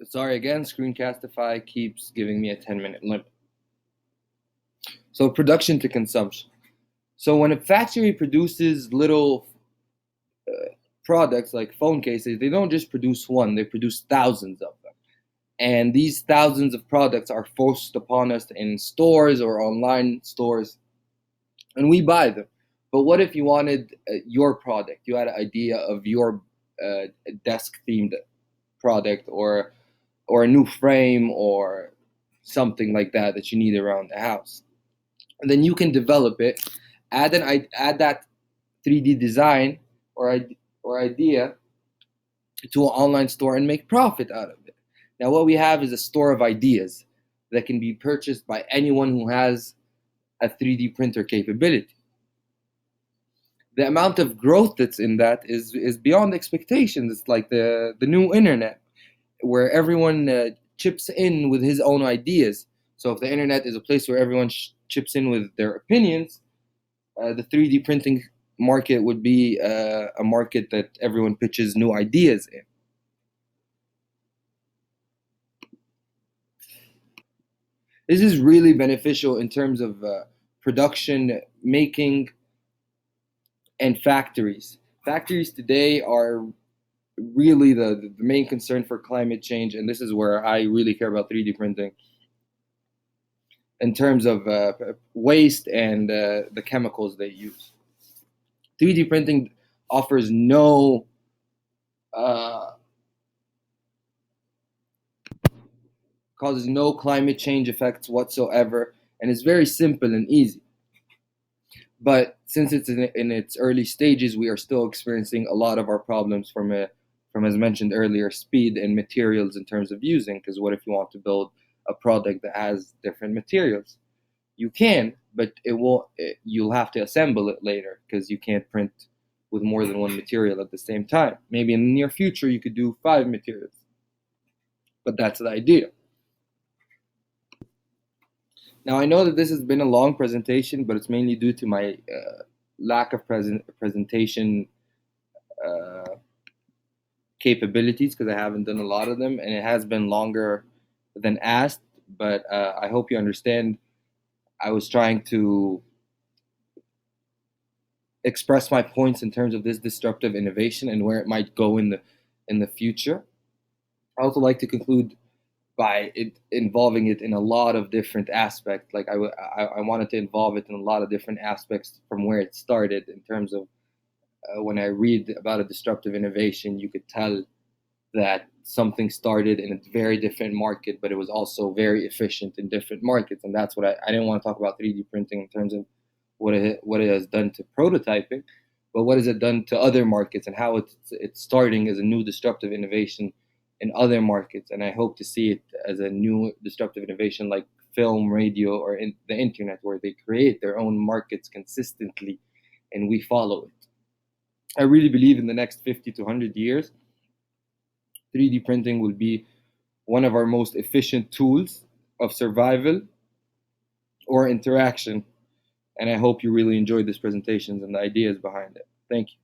Sorry again, Screencastify keeps giving me a 10-minute limit. So production to consumption. So when a factory produces little products like phone cases, they don't just produce one, they produce thousands of them. And these thousands of products are forced upon us in stores or online stores, and we buy them. But what if you wanted your product? You had an idea of your desk themed product, or a new frame, or something like that that you need around the house. And then you can develop it, add that 3D design or or idea to an online store and make profit out of it. Now, what we have is a store of ideas that can be purchased by anyone who has a 3D printer capability. The amount of growth that's in that is beyond expectations. It's like the new internet, where everyone chips in with his own ideas. So if the internet is a place where everyone chips in with their opinions, the 3D printing market would be a market that everyone pitches new ideas in. This is really beneficial in terms of production, making, and factories. Factories today are really the main concern for climate change, and this is where I really care about 3D printing in terms of waste and the chemicals they use. 3D printing offers no uh, causes no climate change effects whatsoever, and it's very simple and easy. But since it's in its early stages, we are still experiencing a lot of our problems from, as mentioned earlier, speed and materials in terms of using. Because what if you want to build a product that has different materials? You can, but you'll have to assemble it later because you can't print with more than one material at the same time. Maybe in the near future you could do 5 materials, but that's the idea. Now I know that this has been a long presentation, but it's mainly due to my lack of presentation uh, capabilities, because I haven't done a lot of them, and it has been longer than asked. But I hope you understand. I was trying to express my points in terms of this disruptive innovation and where it might go in the future. I also like to conclude by it involving it in a lot of different aspects. Like I wanted to involve it in a lot of different aspects from where it started. In terms of when I read about a disruptive innovation, you could tell that something started in a very different market, but it was also very efficient in different markets. And that's what I didn't want to talk about 3D printing in terms of what it has done to prototyping, but what has it done to other markets and how it's starting as a new disruptive innovation in other markets. And I hope to see it as a new disruptive innovation like film, radio, or in the internet, where they create their own markets consistently and we follow it. I really believe in the next 50 to 100 years, 3D printing will be one of our most efficient tools of survival or interaction. And I hope you really enjoyed this presentation and the ideas behind it. Thank you.